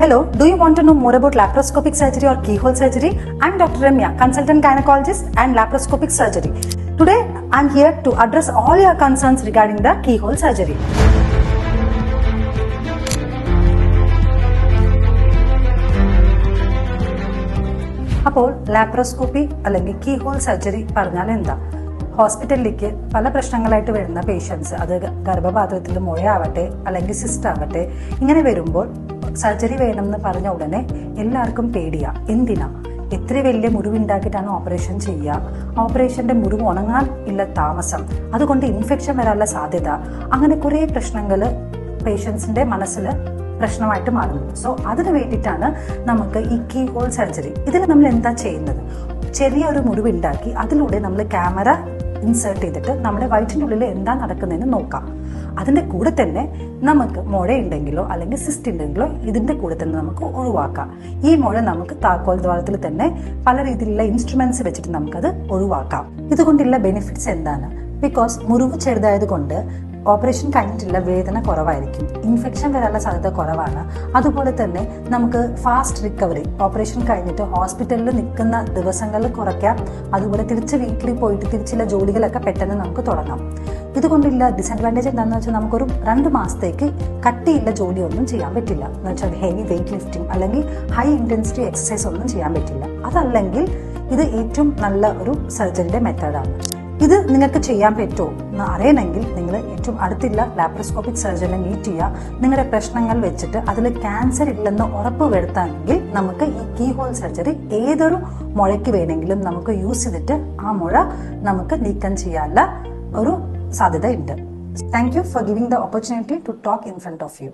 Hello, do you want to know more about laparoscopic surgery or keyhole surgery? I'm Dr. Ramya, consultant gynecologist and laparoscopic surgery. Today, I'm here to address all your concerns regarding the keyhole surgery. അപ്പോൾ laparoscopy അല്ലെങ്കിൽ key hole surgery പറഞ്ഞാൽ എന്താ? ഹോസ്പിറ്റലിലേക്ക് പല പ്രശ്നങ്ങളായിട്ട് വരുന്ന patients, അത് ഗർഭപാത്രത്തിൽ മുഴയാവട്ടെ അല്ലെങ്കിൽ സിസ്റ്റ് ആവട്ടെ, ഇങ്ങനെ വരുമ്പോൾ സർജറി വേണമെന്ന് പറഞ്ഞ ഉടനെ എല്ലാവർക്കും പേടിയാ. എന്തിനാ? എത്ര വലിയ മുറിവുണ്ടാക്കിയിട്ടാണ് ഓപ്പറേഷൻ ചെയ്യുക? ഓപ്പറേഷന്റെ മുറിവ് ഉണങ്ങാൻ ഇല്ല താമസം, അതുകൊണ്ട് ഇൻഫെക്ഷൻ വരാനുള്ള സാധ്യത, അങ്ങനെ കുറേ പ്രശ്നങ്ങൾ പേഷ്യൻസിന്റെ മനസ്സിൽ പ്രശ്നമായിട്ട് മാറുന്നത്. സോ അതിന് വേണ്ടിയിട്ടാണ് നമുക്ക് ഈ കീ ഹോൾ സർജറി. ഇതിൽ നമ്മൾ എന്താ ചെയ്യുന്നത്? ചെറിയൊരു മുറിവുണ്ടാക്കി അതിലൂടെ നമ്മൾ ക്യാമറ ഇൻസേർട്ട് ചെയ്തിട്ട് നമ്മുടെ വയറ്റിൻ്റെ ഉള്ളിൽ എന്താ നടക്കുന്നതെന്ന് നോക്കാം. അതിൻ്റെ കൂടെ തന്നെ നമുക്ക് മുഴയുണ്ടെങ്കിലോ അല്ലെങ്കിൽ സിസ്റ്റ് ഉണ്ടെങ്കിലോ ഇതിൻ്റെ കൂടെ തന്നെ നമുക്ക് ഒഴിവാക്കാം. ഈ മുഴ നമുക്ക് താക്കോൽ ദ്വാരത്തിൽ തന്നെ പല രീതിയിലുള്ള ഇൻസ്ട്രുമെന്റ്സ് വെച്ചിട്ട് നമുക്കത് ഒഴിവാക്കാം. ഇതുകൊണ്ടുള്ള ബെനിഫിറ്റ്സ് എന്താണ്? ബിക്കോസ് മുറിവ് ചെറുതായത് കൊണ്ട് ഓപ്പറേഷൻ കഴിഞ്ഞിട്ടുള്ള വേദന കുറവായിരിക്കും, ഇൻഫെക്ഷൻ വരാനുള്ള സാധ്യത കുറവാണ്. അതുപോലെ തന്നെ നമുക്ക് ഫാസ്റ്റ് റിക്കവറി, ഓപ്പറേഷൻ കഴിഞ്ഞിട്ട് ഹോസ്പിറ്റലിൽ നിൽക്കുന്ന ദിവസങ്ങളിൽ കുറയ്ക്കാം. അതുപോലെ തിരിച്ച് വീട്ടിൽ പോയിട്ട് തിരിച്ചുള്ള ജോലികളൊക്കെ പെട്ടെന്ന് നമുക്ക് തുടങ്ങാം. ഇതുകൊണ്ടുള്ള ഡിസഡ്വാൻറ്റേജ് എന്താണെന്ന് വെച്ചാൽ നമുക്കൊരു 2 മാസത്തേക്ക് കട്ടിയുള്ള ജോലിയൊന്നും ചെയ്യാൻ പറ്റില്ല. എന്ന് വെച്ചാൽ ഹെവി വെയിറ്റ് ലിഫ്റ്റിംഗ് അല്ലെങ്കിൽ ഹൈ ഇൻറ്റൻസിറ്റി എക്സസൈസ് ഒന്നും ചെയ്യാൻ പറ്റില്ല. അതല്ലെങ്കിൽ ഇത് ഏറ്റവും നല്ല ഒരു സർജറിയുടെ മെത്തേഡാണ്. ഇത് നിങ്ങൾക്ക് ചെയ്യാൻ പറ്റുമോ എന്ന് അറിയണമെങ്കിൽ നിങ്ങൾ ഏറ്റവും അടുത്തുള്ള ലാപ്രോസ്കോപ്പിക് സർജനെ മീറ്റ് ചെയ്യുക. നിങ്ങളുടെ പ്രശ്നങ്ങൾ വെച്ചിട്ട് അതിൽ ക്യാൻസർ ഇല്ലെന്ന് ഉറപ്പ് വരുത്താമെങ്കിൽ നമുക്ക് ഈ കീ ഹോൾ സർജറി ഏതൊരു മുഴയ്ക്ക് വേണമെങ്കിലും നമുക്ക് യൂസ് ചെയ്തിട്ട് ആ മുഴ നമുക്ക് നീക്കം ചെയ്യാനുള്ള ഒരു സാധ്യത ഉണ്ട്. Thank you for giving the opportunity to talk in front of U.